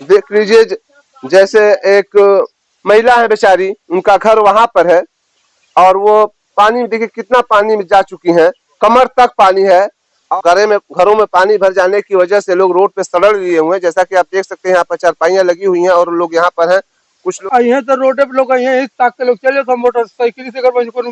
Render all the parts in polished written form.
देख लीजिए जैसे एक महिला है बेचारी, उनका घर वहां पर है और वो पानी देखिए कितना पानी में जा चुकी हैं, कमर तक पानी है। घरों में पानी भर जाने की वजह से लोग रोड पे सड़क लिए हुए हैं। जैसा कि आप देख सकते हैं यहाँ पर चारपाइयां लगी हुई हैं और लोग यहाँ पर हैं। कुछ लोग यहाँ तो रोड पे लोग ताक के लोग चले तो मोटरसाइकिल से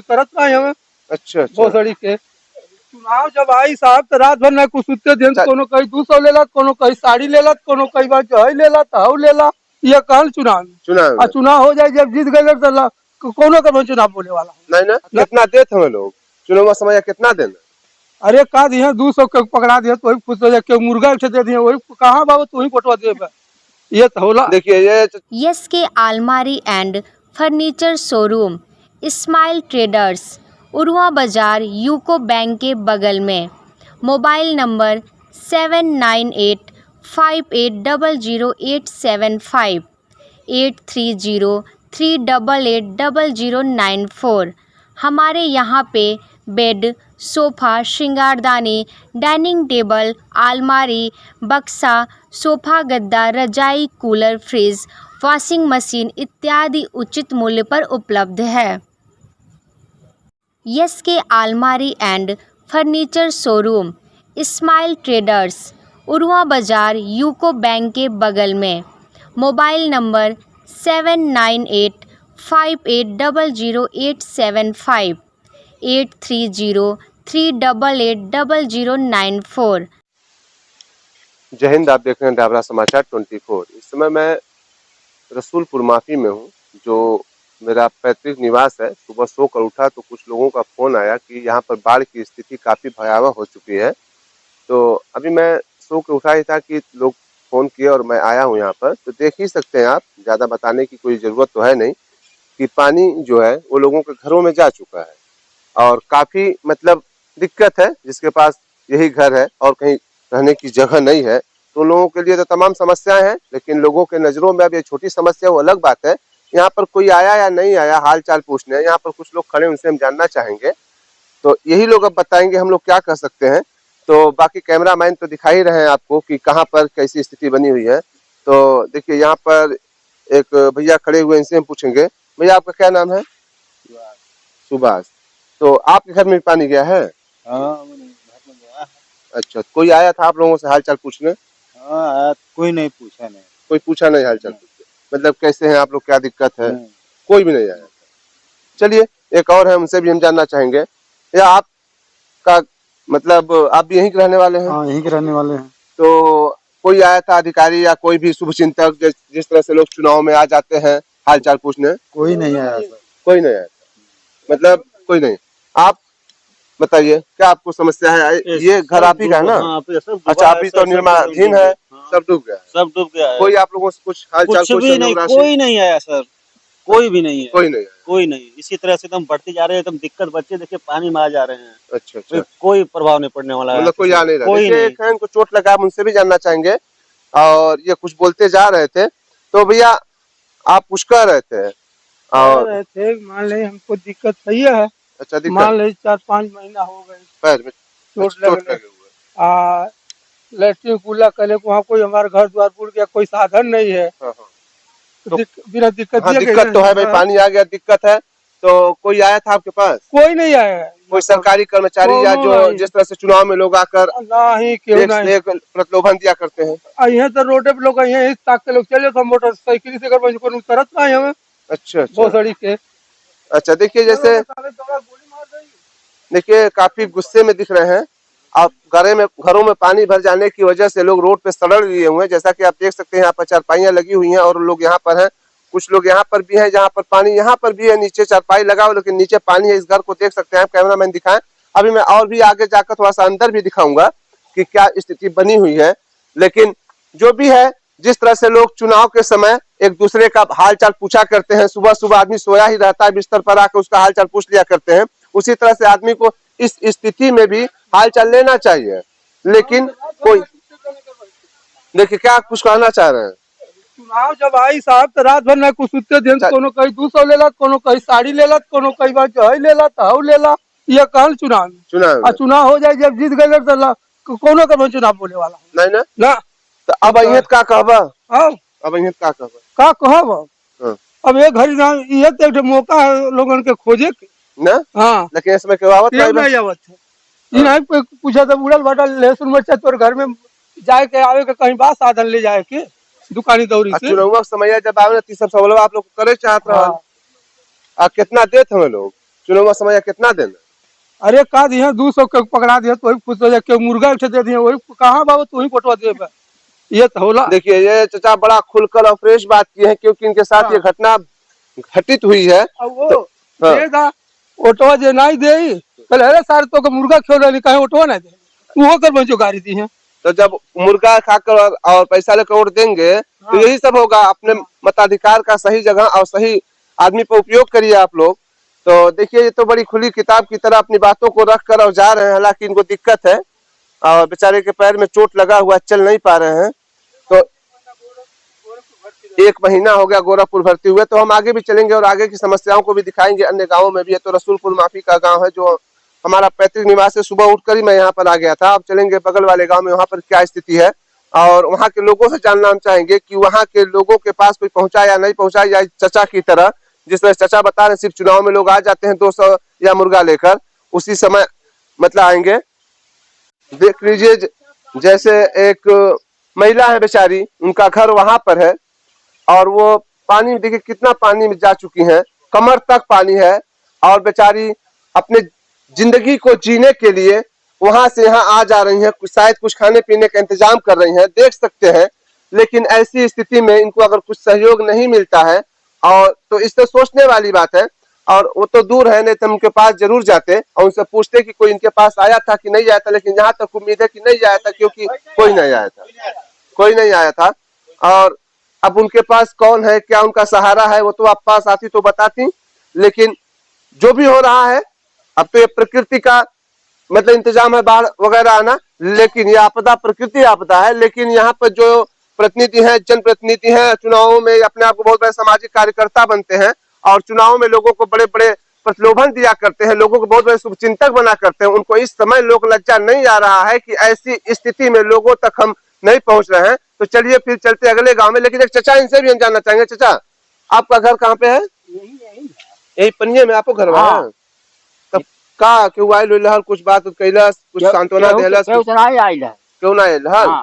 तरत ना हमें। अच्छा भोसड़ी के चुनाव जब आई साहब तो रात भर ना कुछ सुते दिन कोनो कहीं 200 लेला, कोनो कहीं साड़ी लेला, कोनो कहीं बार जो है लेला तो लेला। ये कहल चुनाव हो जाए जब जीत गए तो कोनो का चुनाव बोले वाला नहीं ना। कितना देते हमें लोग चुनाव समय कितना देना? अरे का दिया 200 के पकड़ा दिया तो वही खुश हो जाए, मुर्गा दे दिए वही कहाँ बाबू तू ही पटवा दे। ये तो होला। देखिए ये यस के आलमारी and furniture showroom, smile traders, Urua Bazar, UCO bank के बगल में। Mobile number 7985800875, 8303880094। हमारे यहाँ पे बेड, सोफ़ा, श्रृंगारदानी, डाइनिंग टेबल, आलमारी, बक्सा, सोफ़ा, गद्दा, रजाई, कूलर, फ्रिज, वॉशिंग मशीन इत्यादि उचित मूल्य पर उपलब्ध है। यस के आलमारी and furniture showroom, smile traders, Urua Bazar, UCO bank के बगल में। Mobile number 7985800875, 8303880094। जय हिंद। आप देख रहे हैं डाबरा समाचार 24। इस समय मैं रसूलपुर माफी में हूँ, जो मेरा पैतृक निवास है। सुबह सो कर उठा तो कुछ लोगों का फोन आया कि यहाँ पर बाढ़ की स्थिति काफी भयावह हो चुकी है। तो अभी मैं सो के उठा ही था कि लोग फोन किए और मैं आया हूँ यहाँ पर। तो देख ही सकते हैं आप, ज्यादा बताने की कोई जरूरत तो है नहीं कि पानी जो है वो लोगों के घरों में जा चुका है और काफी मतलब दिक्कत है। जिसके पास यही घर है और कहीं रहने की जगह नहीं है तो लोगों के लिए तो तमाम समस्याएं हैं। लेकिन लोगों के नजरों में अब ये छोटी समस्या वो अलग बात है। यहाँ पर कोई आया या नहीं आया हाल चाल पूछने, यहाँ पर कुछ लोग खड़े, उनसे हम जानना चाहेंगे। तो यही लोग अब बताएंगे हम लोग क्या कर सकते हैं। तो बाकी कैमरा मैन तो दिखा ही रहे हैं आपको कि कहाँ पर कैसी स्थिति बनी हुई है। तो देखिए यहाँ पर एक भैया खड़े हुए, इनसे हम पूछेंगे। भैया आपका क्या नाम है? सुभाष। तो आपके घर में पानी गया है? अच्छा, कोई आया था आप लोगों से हाल चाल पूछने? कोई नहीं पूछा नहीं। कोई पूछा नहीं हाल चाल पूछने? मतलब कैसे हैं आप लोग, क्या दिक्कत है? कोई भी नहीं आया। चलिए एक और है, उनसे भी हम जानना चाहेंगे। या आपका मतलब आप भी यहीं के रहने वाले हैं? हाँ, यहीं के रहने वाले हैं। तो कोई आया था अधिकारी या कोई भी शुभचिंतक जिस तरह से लोग चुनाव में आ जाते हैं हाल चाल पूछने? कोई नहीं आया सर। कोई नहीं आया, मतलब कोई नहीं। आप बताइए क्या आपको समस्या है? ये घर आप ही का है ना? अच्छा, आप ही तो निर्माणाधीन है, सब डूब गया है। सब डूब गया है। कोई आप लोगों से कुछ हाल चाल कुछ भी नहीं, कोई नहीं आया सर, कोई भी नहीं है। कोई नहीं आया। कोई नहीं। इसी तरह से एकदम बढ़ती जा रही है, एकदम दिक्कत। बच्चे देखिए पानी में आ जा रहे हैं। अच्छा अच्छा, कोई प्रभाव नहीं पड़ने वाला है, मतलब कोई आ नहीं रहा। कोई नहीं। उनको चोट लगा, हम उनसे भी जानना चाहेंगे। और ये कुछ बोलते जा रहे थे, तो भैया आप कुछ कह रहे थे और मान ले हमको दिक्कत सही है। अच्छा, दिक्कत मान ले 4-5 महीना हो गए पैर में चोट लगे हुए। लैट्रिन कूला कले वहाँ कोई हमारे घर द्वार पुर गया, कोई साधन नहीं है। तो बिना दिक्कत दिक्कत तो है भाई, पानी आ गया, दिक्कत है। तो कोई आया था आपके पास? कोई नहीं आया है। कोई सरकारी कर्मचारी या जो जिस तरह से चुनाव में लोग आकर एक प्रलोभन दिया करते हैं? यहाँ तो रोड पे लोग ताक के लोग चले तो मोटरसाइकिल से तरत ना हमें। अच्छा भोसड़ी के। अच्छा, देखिए जैसे देखिए काफी गुस्से में दिख रहे हैं। आप घरों में पानी भर जाने की वजह से लोग रोड पे सड़क लिए हुए हैं। जैसा कि आप देख सकते हैं यहाँ पर चारपाइयां लगी हुई हैं और लोग यहाँ पर हैं। कुछ लोग यहाँ पर भी हैं जहाँ पर पानी, यहाँ पर भी है, नीचे चारपाई लगा हुआ लेकिन नीचे पानी है। इस घर को देख सकते हैं, कैमरा मैन दिखाएं। अभी मैं और भी आगे जाकर थोड़ा सा अंदर भी दिखाऊंगा कि क्या स्थिति बनी हुई है। लेकिन जो भी है, जिस तरह से लोग चुनाव के समय एक दूसरे का हाल चाल पूछा करते हैं, सुबह सुबह आदमी सोया ही रहता है, बिस्तर पर आकर उसका हाल चाल पूछ लिया करते हैं, उसी तरह से आदमी को इस स्थिति में भी हाल चाल लेना चाहिए। लेकिन कोई देखिए, क्या कुछ कहना चाह रहे हैं? चुनाव जब आई साहब तो रात भर ना कुछ सुते दिन कोनो कहीं 200 लेला, कोनो कहीं साड़ी लेला, कोनो कहीं बार जो है लेला तो लेला। ये कहल चुनाव हो जाए जब जीत गए तो कोनो का चुनाव बोले वाला नहीं ना। ना तो अब अहियत का कहबा? अब इन्हें का कहब का कहब हाँ। अब एक घड़ी ना ये तो एक मौका है लोगन के खोजे के ना हाँ लेकिन इसमें क्यों आवत ये नहीं नहीं आवत है हाँ। नहीं पूछा तो उड़ल बटल लहसुन मिर्चा तोर घर में जाए के आवे के कहीं बात साधन ले जाए के दुकानी दौरी से चुनाव समय जब आवे ना सब सवाल आप लोग करे चाहत रहा हाँ। आ कितना देत हमें लोग चुनाव समय कितना देना अरे का दिया 200 के पकड़ा दिया तो वही खुश हो जाए के मुर्गा उठे दे दिया वही कहाँ बाबू तू ही पटवा दे ये तो होला देखिए ये चाचा बड़ा खुलकर और फ्रेश बात की है क्योंकि इनके साथ ये घटना घटित हुई है अब वो हाँ। दे दा ऑटो जे नहीं दे कल अरे सारे तो के मुर्गा खेल रही कहीं ऑटो नहीं दे वो कर बंचो गाड़ी दी है तो जब मुर्गा खाकर और पैसा लेकर वोट देंगे तो यही सब होगा अपने मताधिकार का सही जगह और सही आदमी पर उपयोग करिए आप लोग तो देखिए ये तो बड़ी खुली किताब की तरह अपनी बातों को रख कर और जा रहे हैं हालांकि इनको दिक्कत है और बेचारे के पैर में चोट लगा हुआ चल नहीं पा रहे हैं तो 1 महीना हो गया गोरखपुर भर्ती हुए तो हम आगे भी चलेंगे और आगे की समस्याओं को भी दिखाएंगे अन्य गाँवों में भी है तो रसूलपुर माफी का गाँव है जो हमारा पैतृक निवास है सुबह उठकर ही मैं यहाँ पर आ गया था अब चलेंगे बगल वाले गाँव में वहाँ पर क्या स्थिति है और वहाँ के लोगों से जानना हम चाहेंगे कि वहाँ के लोगों के पास कोई पहुंचा या नहीं पहुंचा या चचा की तरह जिस तरह चचा बता रहे सिर्फ चुनाव में लोग आ जाते हैं 200 या मुर्गा लेकर उसी समय मतलब आएंगे देख लीजिए जैसे एक महिला है बेचारी उनका घर वहां पर है और वो पानी देखिए कितना पानी में जा चुकी है कमर तक पानी है और बेचारी अपने जिंदगी को जीने के लिए वहां से यहाँ आ जा रही हैं शायद कुछ खाने पीने का इंतजाम कर रही हैं देख सकते हैं लेकिन ऐसी स्थिति में इनको अगर कुछ सहयोग नहीं मिलता है और तो इससे सोचने वाली बात है और वो तो दूर है नहीं तो उनके पास जरूर जाते और उनसे पूछते कि कोई इनके पास आया था कि नहीं आया था लेकिन जहां तक उम्मीद है कि नहीं आया था क्योंकि कोई नहीं आया था और अब उनके पास कौन है क्या उनका सहारा है वो तो आप पास आती तो बताती लेकिन जो भी हो रहा है अब तो ये प्रकृति का मतलब इंतजाम है बाढ़ वगैरह आना लेकिन ये आपदा प्रकृति आपदा है लेकिन यहाँ पर जो प्रतिनिधि हैं जनप्रतिनिधि हैं चुनावों में अपने आप को बहुत बड़े सामाजिक कार्यकर्ता बनते हैं और चुनाव में लोगों को बड़े बड़े प्रलोभन दिया करते हैं लोगों को बहुत बड़े शुभचिंतक बना करते हैं उनको इस समय लोग लज्जा नहीं आ रहा है कि ऐसी स्थिति में लोगों तक हम नहीं पहुंच रहे हैं तो चलिए फिर चलते अगले गांव में लेकिन एक चचा इनसे भी हम जानना चाहेंगे चचा आपका घर कहाँ पे है यही पनिये में आपको घर है तब का क्यों आयल लहल कुछ बात कैलस कुछ सांत्वना देलस क्यों ना आयल हल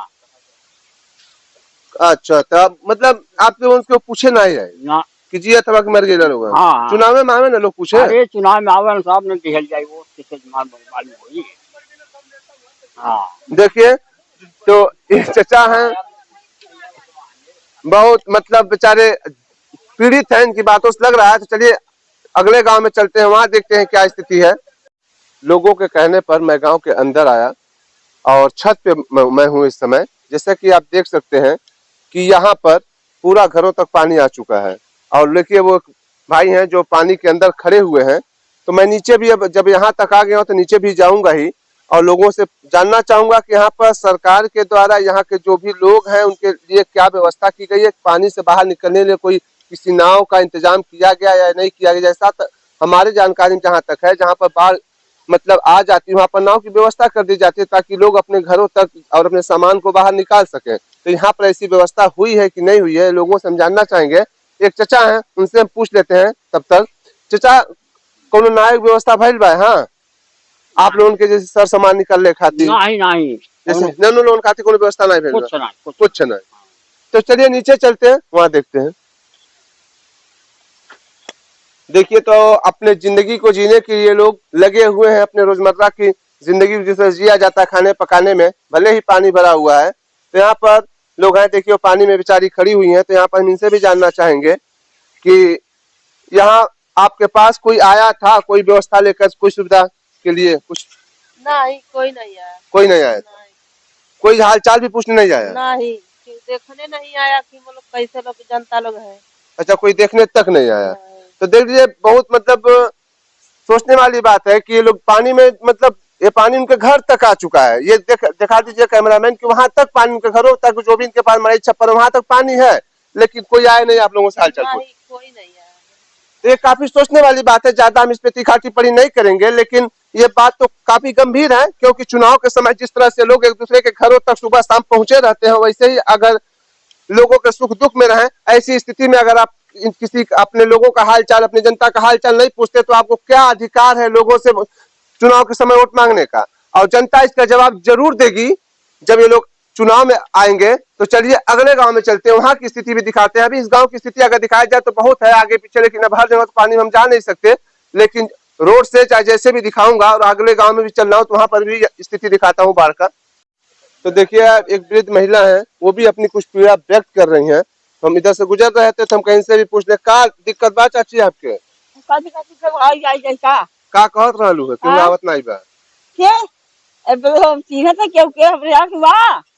अच्छा तब मतलब आप उनके पूछे नहीं है कि जी अथवा मर गए लोग चुनाव में आवे ना लोग पूछे अरे चुनाव में आवे साहब ने दिहल जाए वो किसे मालूम होई हां देखिए तो एक चचा हैं बहुत मतलब बेचारे पीड़ित हैं इनकी बातों से लग रहा है तो चलिए अगले गांव में चलते हैं वहां देखते हैं क्या स्थिति है लोगों के कहने पर मैं गांव के अंदर आया और छत पे मैं हूं इस समय जैसा कि आप देख सकते हैं कि यहाँ पर पूरा घरों तक पानी आ चुका है और देखिए वो भाई हैं जो पानी के अंदर खड़े हुए हैं तो मैं नीचे भी अब जब यहाँ तक आ गया हूँ तो नीचे भी जाऊंगा ही और लोगों से जानना चाहूंगा कि यहाँ पर सरकार के द्वारा यहाँ के जो भी लोग हैं उनके लिए क्या व्यवस्था की गई है पानी से बाहर निकलने के लिए कोई किसी नाव का इंतजाम किया गया या नहीं किया गया जैसा हमारी जानकारी में जहाँ तक है जहाँ पर बाढ़ मतलब आ जाती है वहाँ पर नाव की व्यवस्था कर दी जाती है ताकि लोग अपने घरों तक और अपने सामान को बाहर निकाल सकें तो यहाँ पर ऐसी व्यवस्था हुई है कि नहीं हुई है लोगों से हम जानना चाहेंगे एक चचा हैं उनसे हम पूछ लेते हैं तब तक चचा कोनो नायक व्यवस्था भइल बा हाँ आप लोगों के जैसे सर सामान निकलने खातिर नहीं जैसे नैनो लोन खातिर कोनो व्यवस्था नहीं भइल बा कुछ नहीं तो चलिए नीचे चलते हैं वहां देखते हैं देखिए तो अपने जिंदगी को जीने के लिए लोग लगे हुए हैं अपने रोजमर्रा की जिंदगी जिसे जिया जाता है खाने पकाने में भले ही पानी भरा हुआ है तो यहाँ पर लोग हैं देखिए पानी में बेचारी खड़ी हुई हैं तो यहाँ पर हम इनसे भी जानना चाहेंगे कि यहाँ आपके पास कोई आया था कोई व्यवस्था लेकर कोई सुविधा के लिए कुछ नहीं कोई नहीं आया कोई हालचाल भी पूछने नहीं आया नहीं देखने नहीं आया कि मतलब कैसे लोग जनता लोग है अच्छा कोई देखने तक नहीं आया तो देख लीजिए बहुत मतलब सोचने वाली बात है कि ये लोग पानी में मतलब ये पानी उनके घर तक आ चुका है ये दिखा दीजिए कैमरामैन कि वहां तक पानी उनके घरों तक जो भी इनके पास मड़ई छप्पर वहां तक पानी है लेकिन कोई आए नहीं आप लोगों से हालचाल कोई नहीं आया तो ये काफी सोचने वाली बात है ज्यादा हम इस पे तीखा टिप्पणी नहीं करेंगे लेकिन ये बात तो काफी गंभीर है क्योंकि चुनाव के समय जिस तरह से लोग एक दूसरे के घरों तक सुबह शाम पहुंचे रहते हैं वैसे ही अगर लोगों के सुख दुख में रहें। ऐसी स्थिति में अगर आप किसी अपने लोगों का हाल चाल, अपनी जनता का हाल चाल नहीं पूछते तो आपको क्या अधिकार है लोगों से चुनाव के समय वोट मांगने का? और जनता इसका जवाब जरूर देगी जब ये लोग चुनाव में आएंगे। तो चलिए अगले गांव में चलते हैं, वहां की स्थिति भी दिखाते हैं। अभी इस गांव की स्थिति अगर दिखाई जाए तो बहुत है आगे पीछे, लेकिन अब हर जगह तो पानी हम जा नहीं सकते, लेकिन रोड से चाहे जैसे भी दिखाऊंगा और अगले गांव में भी चल रहा हूँ तो वहां पर भी स्थिति दिखाता हूँ बाढ़ का। तो देखिए एक वृद्ध महिला है, वो भी अपनी कुछ पीड़ा व्यक्त कर रही है। हम इधर से गुजर रहे थे तो हम कहीं से भी पूछ ले का दिक्कत बा चाची आपके? का कहत रहलू है क्यों आवत नहीं बा?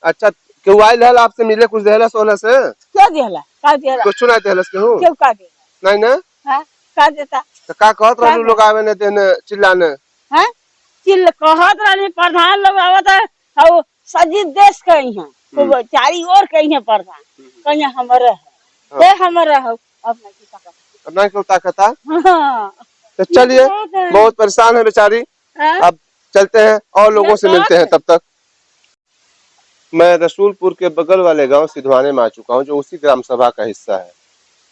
अच्छा क्यों आइल हल आपसे मिले, कुछ देहला सोला से? क्या दिहला का दिहला कुछ नहीं देहलस केहू? क्यों का दिहला नहीं ना? हां का देता तो का कहत रहलू लोग आवे ने देने चिल्लाने? हैं चिल्ल कहत रहनी प्रधान लोग आवत है और सजी देश कहीं है तो चारी ओर कहीं है प्रधान कहीं हमारे है ते हमारा है अपना की ताकत अपना क्यों ताकत है? हां तो चलिए बहुत परेशान है बेचारी, अब चलते हैं और लोगों से मिलते हैं। तब तक मैं रसूलपुर के बगल वाले गांव सिधवाने में आ चुका हूं, जो उसी ग्राम सभा का हिस्सा है।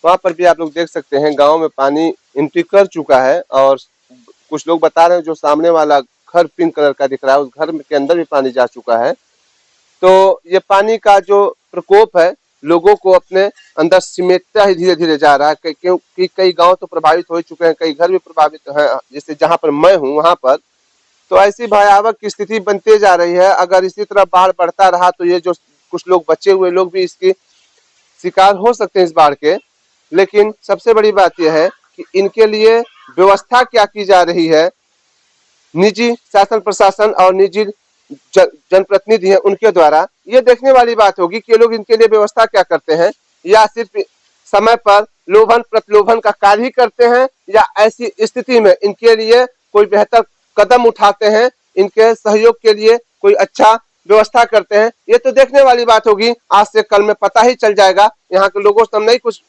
वहां पर भी आप लोग देख सकते हैं गांव में पानी एंट्री कर चुका है और कुछ लोग बता रहे हैं जो सामने वाला घर पिंक कलर का दिख रहा है उस घर के अंदर भी पानी जा चुका है। तो ये पानी का जो प्रकोप है लोगों को अपने अंदर सिमेटता ही धीरे धीरे जा रहा है, क्योंकि कई गांव तो प्रभावित हो चुके हैं, कई घर भी प्रभावित हैं, जैसे जहां पर मैं हूं वहां पर। तो ऐसी भयावह की स्थिति बनते जा रही है। अगर इसी तरह बाढ़ बढ़ता रहा तो ये जो कुछ लोग बचे हुए लोग भी इसकी शिकार हो सकते हैं इस बाढ़ के। लेकिन सबसे बड़ी बात यह है कि इनके लिए व्यवस्था क्या की जा रही है, निजी शासन प्रशासन और निजी जनप्रतिनिधि हैं उनके द्वारा, ये देखने वाली बात होगी कि ये लोग इनके लिए व्यवस्था क्या करते हैं, या सिर्फ समय पर लोभन प्रलोभन का कार्य ही करते हैं, या ऐसी स्थिति में इनके लिए कोई बेहतर कदम उठाते हैं, इनके सहयोग के लिए कोई अच्छा व्यवस्था करते हैं। ये तो देखने वाली बात होगी, आज से कल में पता ही चल जाएगा। यहाँ के लोगों से हम नहीं कुछ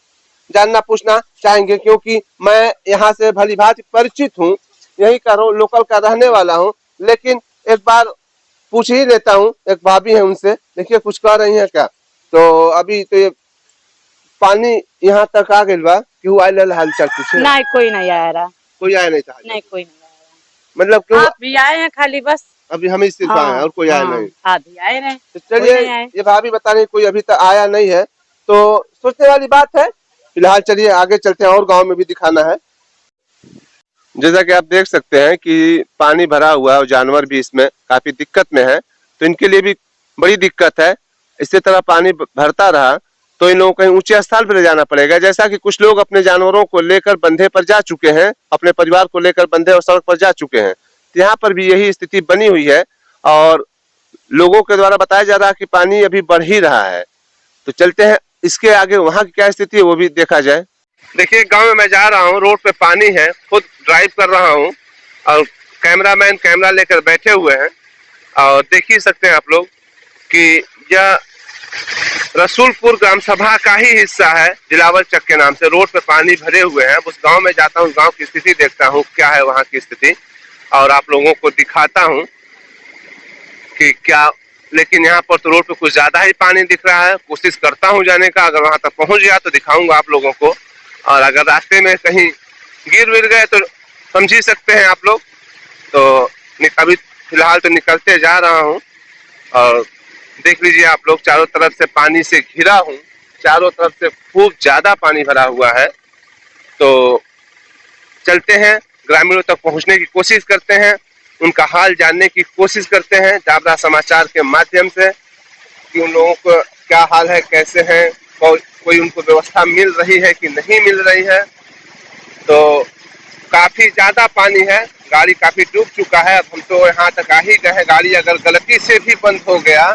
जानना पूछना चाहेंगे, क्योंकि मैं यहाँ से भली भांति परिचित हूँ, यही का लोकल का रहने वाला हूँ। लेकिन एक बार पूछ ही लेता हूँ, एक भाभी है उनसे, देखिए कुछ कह रही है क्या। तो अभी तो ये पानी यहाँ तक आ गई बा कि आयल हाल चाल पूछे? नहीं कोई नहीं आया रहा, कोई आया नहीं था? नहीं कोई नहीं आया, मतलब क्यों? आप भी आए हैं खाली बस? अभी हम ही सिर्फ आए हैं और कोई आया नहीं? आप भी आए रहे। तो चलिए ये भाभी बता रही कोई अभी तक आया नहीं है, तो सोचने वाली बात है। फिलहाल चलिए आगे चलते हैं और गांव में भी दिखाना है। जैसा कि आप देख सकते हैं कि पानी भरा हुआ है और जानवर भी इसमें काफी दिक्कत में है, तो इनके लिए भी बड़ी दिक्कत है। इसी तरह पानी भरता रहा तो इन लोगों को कहीं ऊंचे स्थान पर ले जाना पड़ेगा। जैसा कि कुछ लोग अपने जानवरों को लेकर बंधे पर जा चुके हैं, अपने परिवार को लेकर बंधे और सड़क पर जा चुके हैं, तो यहाँ पर भी यही स्थिति बनी हुई है और लोगों के द्वारा बताया जा रहा है कि पानी अभी बढ़ ही रहा है। तो चलते हैं इसके आगे वहां की क्या स्थिति है वो भी देखा जाए। देखिए गांव में मैं जा रहा हूँ, रोड पे पानी है, खुद ड्राइव कर रहा हूँ और कैमरामैन कैमरा लेकर बैठे हुए हैं। और देख ही सकते हैं आप लोग कि यह रसूलपुर ग्राम सभा का ही हिस्सा है, जिलावर चक के नाम से। रोड पे पानी भरे हुए हैं। उस गांव में जाता हूँ, गांव की स्थिति देखता हूँ क्या है वहां की स्थिति, और आप लोगों को दिखाता हूँ कि क्या। लेकिन यहाँ पर तो रोड पे कुछ ज्यादा ही पानी दिख रहा है। कोशिश करता हूँ जाने का, अगर वहां तक पहुंच गया तो दिखाऊंगा आप लोगों को, और अगर रास्ते में कहीं गिर विर गए तो समझ ही सकते हैं आप लोग। तो अभी फिलहाल तो निकलते जा रहा हूँ और देख लीजिए आप लोग, चारों तरफ से पानी से घिरा हूँ, चारों तरफ से खूब ज्यादा पानी भरा हुआ है। तो चलते हैं, ग्रामीणों तक पहुंचने की कोशिश करते हैं, उनका हाल जानने की कोशिश करते हैं जाबरा समाचार के माध्यम से कि उन लोगों को क्या हाल है, कैसे हैं, कोई उनको व्यवस्था मिल रही है कि नहीं मिल रही है। तो काफी ज्यादा पानी है, गाड़ी काफी डूब चुका है। अब हम तो यहाँ तक आ ही गए हैं, गाड़ी अगर गलती से भी बंद हो गया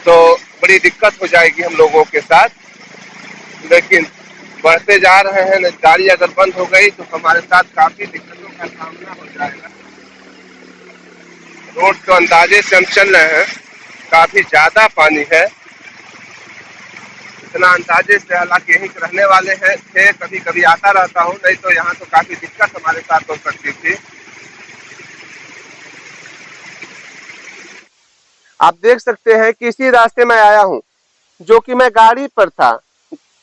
तो बड़ी दिक्कत हो जाएगी हम लोगों के साथ। लेकिन बढ़ते जा रहे हैं, गाड़ी अगर बंद हो गई तो हमारे साथ काफी दिक्कतों का सामना हो जाएगा। रोड के अंदाजे से हम चल रहे हैं, काफी ज्यादा पानी है, इतना अंदाजे से। हालांकि यहीं रहने वाले हैं थे, कभी कभी आता रहता हूँ, नहीं तो यहाँ तो काफी दिक्कत हमारे साथ हो सकती थी। आप देख सकते हैं कि इसी रास्ते में आया हूँ, जो कि मैं गाड़ी पर था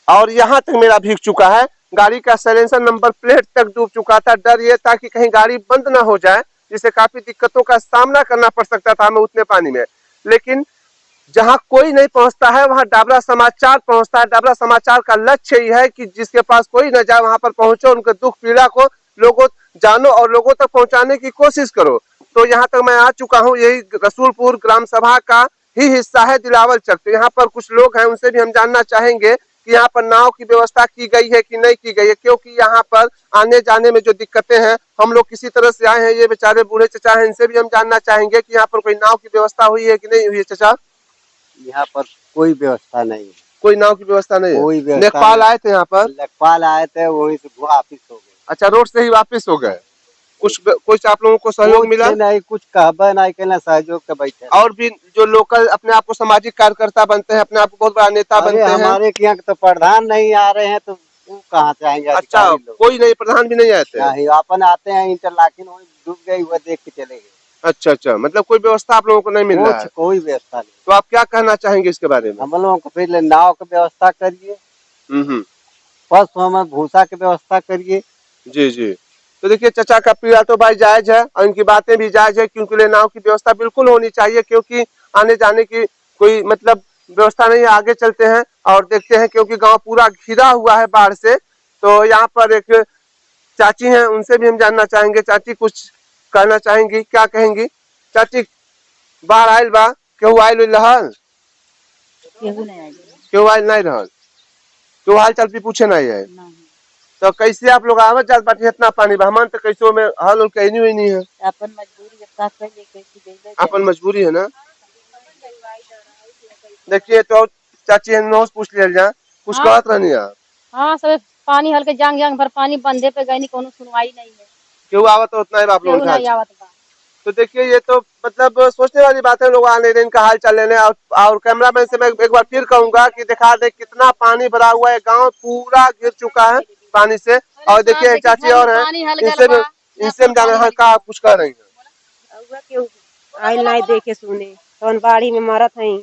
और यहाँ तक मेरा भीग चुका है, गाड़ी का साइलेंसर नंबर प्लेट तक डूब चुका था। डर ये था कि कहीं गाड़ी बंद ना हो जाए, जिससे काफी दिक्कतों का सामना करना पड़ सकता था हमें उतने पानी में। लेकिन जहाँ कोई नहीं पहुंचता है वहां डाबरा समाचार पहुंचता है। डाबरा समाचार का लक्ष्य ही है कि जिसके पास कोई न जाए वहां पर पहुंचो, उनके दुख पीड़ा को लोगों जानो और लोगों तक पहुंचाने की कोशिश करो। तो यहाँ तक मैं आ चुका हूँ, यही रसूलपुर ग्राम सभा का ही हिस्सा है दिलावर चक। तो यहाँ पर कुछ लोग हैं, उनसे भी हम जानना चाहेंगे कि यहाँ पर नाव की व्यवस्था की गई है कि नहीं की गई है, क्योंकि यहाँ पर आने जाने में जो दिक्कतें हैं, हम लोग किसी तरह से आए हैं, ये बेचारे बूढ़े चचा हैं, इनसे भी हम जानना चाहेंगे कि यहाँ पर कोई नाव की व्यवस्था हुई है कि नहीं हुई है। चचा, यहाँ पर कोई व्यवस्था नहीं है, कोई नाव की व्यवस्था नहीं है। कोई व्यवस्था लेखपाल आए थे यहाँ पर? लेखपाल आए थे, वहीं से वापिस हो गए। अच्छा, रोड से ही वापिस हो गए। कुछ आप लोगों को सहयोग मिला? नहीं, कुछ कहबे नहीं कहना, सहयोग के बैठे। और भी जो लोकल अपने आप को सामाजिक कार्यकर्ता बनते हैं, अपने आप को बहुत बड़ा नेता बनते हैं, हमारे यहाँ तो प्रधान नहीं आ रहे हैं, तो वो कहाँ से आएंगे? अच्छा, कोई नहीं, प्रधान भी नहीं आए थे? अपन आते हैं इंटरलॉकिंग डूब गई, वो देख के चले गए। अच्छा अच्छा, मतलब कोई व्यवस्था आप लोगों को नहीं मिल रहा है? कोई व्यवस्था नहीं। तो आप क्या कहना चाहेंगे इसके बारे में? हम लोगों को फिर नाव की व्यवस्था करिए, पशु हमें भूसा की व्यवस्था करिए। जी जी। तो देखिए, चचा का पीड़ा तो भाई जायज है और इनकी बातें भी जायज है कि उनके लिए नाव की व्यवस्था बिल्कुल होनी चाहिए, क्योंकि आने जाने की कोई मतलब व्यवस्था नहीं है। आगे चलते हैं और देखते हैं, क्योंकि गांव पूरा घिरा हुआ है बाढ़ से। तो यहाँ पर एक चाची हैं, उनसे भी हम जानना चाहेंगे। चाची, कुछ कहना चाहेंगी? क्या कहेंगी चाची? बाढ़ आयल बा, केहू आयल लहल? केहू आयल नहीं रहल? केहू हाल चाल भी पूछे नहीं है? तो कैसे आप लोग आवत जात बाटी? इतना पानी बा, हमन तो कैसे में हल उल कहीं नहीं है। अपन मजबूरी अपन मजबूरी है ना। देखिए, तो चाची नोस पूछ लिया जा, कुछ कहत रहनी आप? हाँ, सब पानी हल्के जांग जांग भर पानी बंदे पे गई, कोनो सुनवाई नहीं है। क्यों आवत तो उतना है आप लोग? तो देखिए, ये तो मतलब सोचने वाली बात है। लोग आने इनका हाल चाल लेने। और कैमरामैन से मैं एक बार फिर कहूंगा कि दिखा दे कितना पानी भरा हुआ है, गांव पूरा घिर चुका है पानी से। और देखिए, एक चाची और है, इनसे हम जाने का कुछ कह रही है। आयल नहीं देखे सुने तो बाड़ी में मरत है।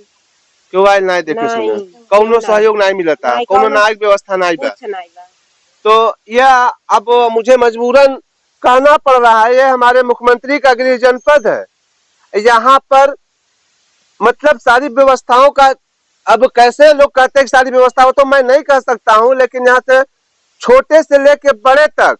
क्यों आयल नहीं देखे सुने? कौनो सहयोग नहीं मिलता, कौनो नायक व्यवस्था नहीं बा। तो यह अब मुझे मजबूरन कहना पड़ रहा है, ये हमारे मुख्यमंत्री का गृह जनपद है। यहाँ पर मतलब सारी व्यवस्थाओं का, अब कैसे लोग कहते हैं कि सारी व्यवस्था हो, तो मैं नहीं कह सकता हूँ, लेकिन यहाँ से छोटे से लेके बड़े तक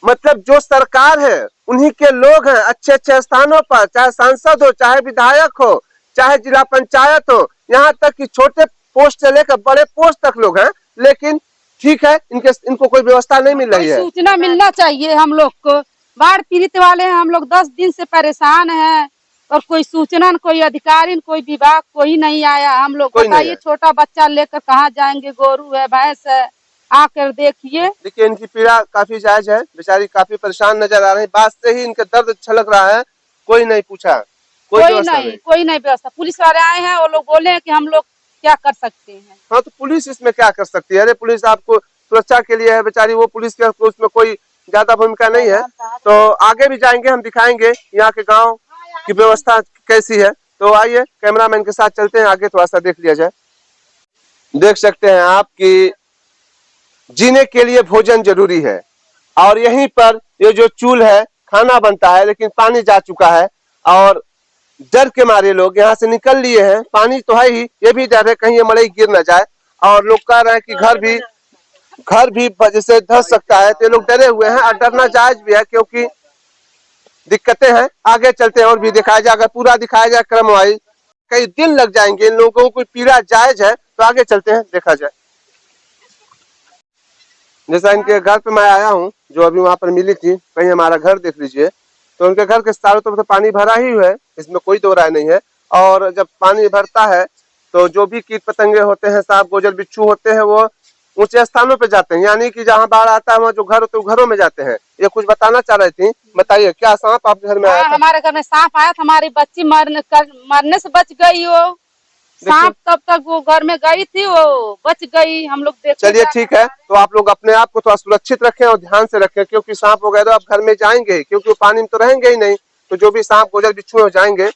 मतलब जो सरकार है उन्हीं के लोग हैं अच्छे अच्छे स्थानों पर, चाहे सांसद हो, चाहे विधायक हो, चाहे जिला पंचायत हो, यहाँ तक कि छोटे पोस्ट से लेकर बड़े पोस्ट तक लोग हैं। लेकिन ठीक है, इनको कोई व्यवस्था नहीं मिल रही है। सूचना मिलना चाहिए हम लोग को। बाढ़ पीड़ित वाले हैं हम लोग, 10 दिन से परेशान हैं और कोई सूचना, कोई अधिकारी, कोई विभाग, कोई नहीं आया। हम लोग बताइए, छोटा बच्चा लेकर कहाँ जाएंगे? गोरू है, भैंस है, आकर देखिए। देखिए, इनकी पीड़ा काफी जायज है, बेचारी काफी परेशान नजर आ रही है। बात से ही इनका दर्द छलक रहा है। कोई नहीं पूछा, कोई नहीं व्यवस्था। पुलिस वाले आए हैं, वो लोग बोले हैं कि हम लोग क्या कर सकते हैं। हाँ, तो पुलिस इसमें क्या कर सकती है? अरे पुलिस आपको सुरक्षा के लिए है बेचारी, वो पुलिस के उसमें कोई ज्यादा भूमिका नहीं है। तो आगे भी जाएंगे, हम दिखाएंगे यहाँ के गांव की व्यवस्था कैसी है। तो आइए कैमरामैन के साथ चलते हैं, आगे थोड़ा सा देख लिया जाए। देख सकते हैं आप कि जीने के लिए भोजन जरूरी है और यहीं पर ये जो चूल्हा है खाना बनता है, लेकिन पानी जा चुका है और डर के मारे लोग यहाँ से निकल लिए हैं। पानी तो है ही, ये भी डर है कहीं ये मड़ई गिर न जाए। और लोग कह रहे हैं कि घर भी जैसे धस सकता है, तो ये लोग डरे हुए हैं। और डरना जायज भी है, क्योंकि दिक्कतें हैं। आगे चलते हैं और भी दिखाया जाए, अगर पूरा दिखाया जाए क्रम वाइज कई दिन लग जाएंगे। इन लोगों को पीड़ा जायज है, तो आगे चलते हैं, देखा जाए। जैसा इनके घर पे मैं आया हूँ, जो अभी वहां पर मिली थी, कहीं हमारा घर देख लीजिए, तो उनके घर के चारों तरफ तो पानी भरा ही है, इसमें कोई दो राय नहीं है। और जब पानी भरता है तो जो भी कीट पतंगे होते हैं, सांप गोजर बिच्छू होते हैं, वो ऊंचे स्थानों पे जाते हैं। यानी कि जहाँ बाढ़ आता है वहाँ जो घर होते हैं घरों में जाते हैं। ये कुछ बताना चाह रही थी, बताइए क्या सांप आपके घर में आया था? हमारे घर में सांप आया था, हमारी बच्ची मरने से बच गई। वो सांप तब तक वो घर में गई थी, वो बच गई। हम लोग देख, चलिए ठीक है, तो आप लोग अपने आप को थोड़ा सुरक्षित रखें और ध्यान से रखें, क्योंकि सांप वगैरह आप घर में जाएंगे, क्योंकि वो पानी में तो रहेंगे ही नहीं, तो जो भी सांप गोजर बिच्छू हो जाएंगे।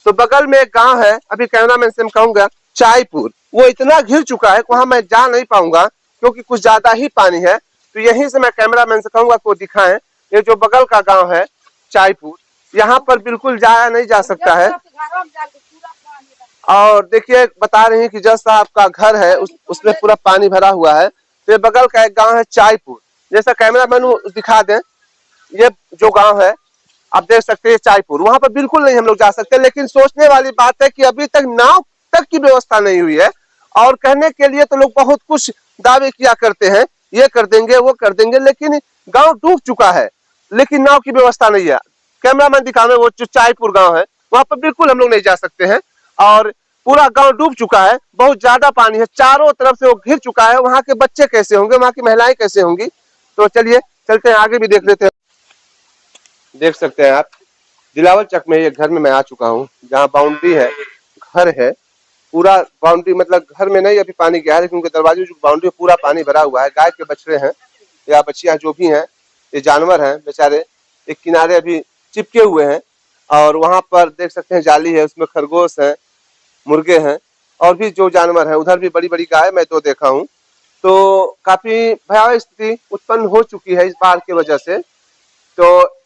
तो बगल में एक गांव है, अभी कैमरामैन से हम कहूंगा चायपुर, वो इतना घिर चुका है कि वहां मैं जा नहीं पाऊंगा क्योंकि कुछ ज्यादा ही पानी है। तो यहीं से मैं कैमरामैन से कहूंगा को दिखाएं, ये जो बगल का गांव है चायपुर, यहाँ पर बिल्कुल जाया नहीं जा सकता है। और देखिए बता रहे हैं कि जैसा आपका घर है उसमें पूरा पानी भरा हुआ है। तो ये बगल का एक गांव है चायपुर, जैसा कैमरामैन दिखा दें, ये जो गांव है आप देख सकते हैं चायपुर, वहां पर बिल्कुल नहीं हम लोग जा सकते। लेकिन सोचने वाली बात है कि अभी तक नाव तक की व्यवस्था नहीं हुई है, और कहने के लिए तो लोग बहुत कुछ दावे किया करते हैं, ये कर देंगे वो कर देंगे, लेकिन गांव डूब चुका है लेकिन नाव की व्यवस्था नहीं है। कैमरामैन दिखावे वो जो चायपुर गांव है वहां पर बिल्कुल हम लोग नहीं जा सकते हैं, और पूरा गांव डूब चुका है, बहुत ज्यादा पानी है, चारों तरफ से वो घिर चुका है। वहां के बच्चे कैसे होंगे, वहां की महिलाएं कैसे होंगी। तो चलिए चलते हैं आगे भी देख लेते हैं। देख सकते हैं आप दिलावर चक में ये घर में मैं आ चुका हूँ, जहाँ बाउंड्री है, घर है, पूरा बाउंड्री मतलब घर में नहीं अभी पानी गया है, क्योंकि दरवाजे जो बाउंड्री पूरा पानी भरा हुआ है। गाय के बछड़े हैं या बच्चियां जो भी हैं, ये जानवर हैं बेचारे, एक किनारे अभी चिपके हुए हैं, और वहां पर देख सकते हैं जाली है, उसमें खरगोश है, मुर्गे हैं, और भी जो जानवर है। उधर भी बड़ी बड़ी गाय मैं तो देखा हूँ। तो काफी भयावह स्थिति उत्पन्न हो चुकी है इस बाढ़ की वजह से। तो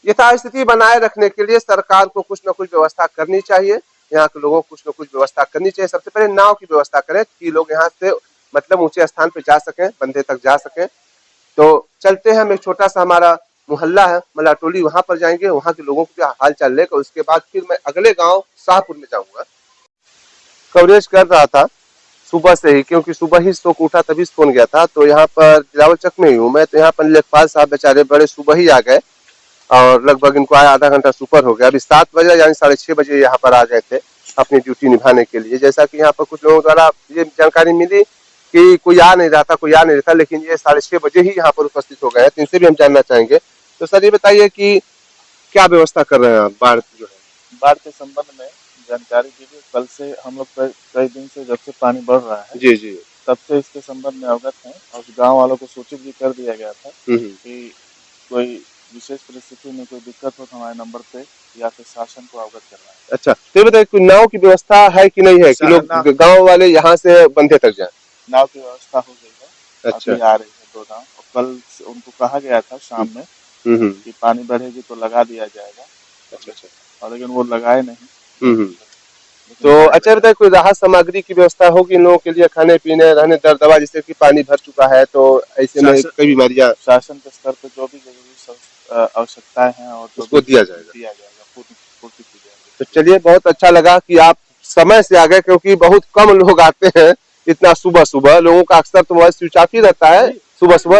यथास्थिति बनाए रखने के लिए सरकार को कुछ न कुछ व्यवस्था करनी चाहिए, यहाँ के लोगों को कुछ न कुछ व्यवस्था करनी चाहिए। सबसे पहले नाव की व्यवस्था करें कि लोग यहाँ से मतलब ऊंचे स्थान पे जा सकें, बंदे तक जा सकें। तो चलते हैं, हम एक छोटा सा हमारा मोहल्ला है मला टोली, वहां पर जाएंगे, वहां के लोगों को हाल चाल लेकर उसके बाद फिर मैं अगले गाँव शाहपुर में जाऊंगा। कवरेज कर रहा था सुबह से ही, क्योंकि सुबह ही सो उठा तभी फोन गया था। तो यहाँ पर दिलावर चक में ही हूँ मैं, तो यहाँ पर लेखपाल साहब बेचारे बड़े सुबह ही आ गए, और लगभग इनको आया आधा घंटा सुपर हो गया। अभी 7 बजे यानी 6:30 बजे यहाँ पर आ गए थे अपनी ड्यूटी निभाने के लिए। जैसा कि यहाँ पर कुछ लोगों द्वारा ये जानकारी मिली कि कोई आ नहीं रहा था, लेकिन ये 6:30 बजे ही यहाँ पर उपस्थित हो गए हैं। तो इनसे भी हम जानना चाहेंगे। तो सर ये बताइए कि क्या व्यवस्था कर रहे हैं आप बाढ़ जो है? बाढ़ के संबंध में जानकारी दीजिए। कल से हम लोग कई दिन से जब से पानी बढ़ रहा है जी जी, तब से इसके संबंध में अवगत हैं, और गांव वालों को सूचित भी कर दिया गया था कि कोई विशेष परिस्थिति में कोई दिक्कत हो तो हमारे नंबर पे या फिर शासन को अवगत करना है। अच्छा, तो बताइए कोई नाव की व्यवस्था है कि नहीं है कि लोग गांव वाले यहाँ से बंदे तक जाएं? नाव की व्यवस्था हो गई है। अच्छा, अभी आ रही है 2 नाव, और कल उनको कहा गया था शाम में कि पानी बढ़ेगी तो लगा दिया जाएगा। अच्छा, और लेकिन वो लगाए नहीं। तो अच्छा बताइए कोई राहत सामग्री की व्यवस्था होगी इन लोगों के लिए, खाने पीने रहने दवा, जिससे कि पानी भर चुका है तो ऐसे में कई बीमारियां। शासन के स्तर पर जो भी जरूरी आवश्यकताएं हैं और उसको दिया जाएगा, पूर्ति की जाएगी। तो चलिए बहुत अच्छा लगा कि आप समय से आ गए, क्योंकि बहुत कम लोग आते हैं इतना सुबह सुबह। लोगों का अक्सर तो वह स्विच ऑफ ही रहता है सुबह सुबह,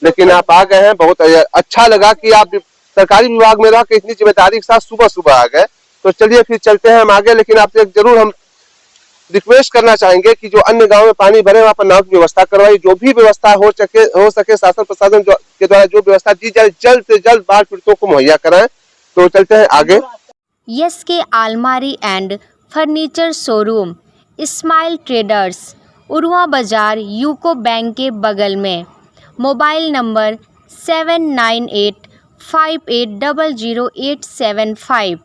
लेकिन आप आ गए हैं, बहुत अच्छा लगा कि आप सरकारी विभाग में रह के इतनी जिम्मेदारी के साथ सुबह सुबह आ गए। तो चलिए फिर चलते हैं हम आगे, लेकिन आपसे जरूर हम रिक्वेस्ट करना चाहेंगे कि जो अन्य गांव में पानी भरे वहां पर नाव की व्यवस्था करवाई, जो भी व्यवस्था हो सके शासन प्रशासन के द्वारा जो व्यवस्था दी जाए जल्द से जल्द बाढ़ पीड़ितों को मुहैया कराएं। तो चलते हैं आगे। यस के आलमारी and furniture showroom, smile traders, Urua Bazar, UCO bank के बगल में। Mobile number 7985800875,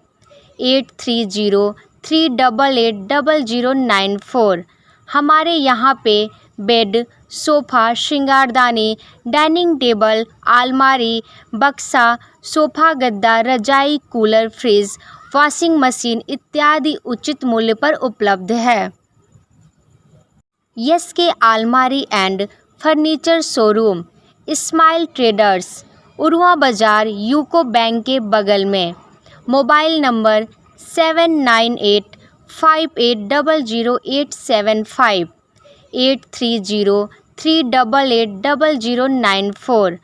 8303880094। हमारे यहाँ पे बेड, सोफ़ा, श्रृंगारदानी, डाइनिंग टेबल, आलमारी, बक्सा, सोफ़ा गद्दा, रजाई, कूलर, फ्रिज, वॉशिंग मशीन इत्यादि उचित मूल्य पर उपलब्ध है। यस के आलमारी and furniture showroom, smile traders, Urua Bazar, UCO bank के बगल में। Mobile number 7985800875, 8303880094।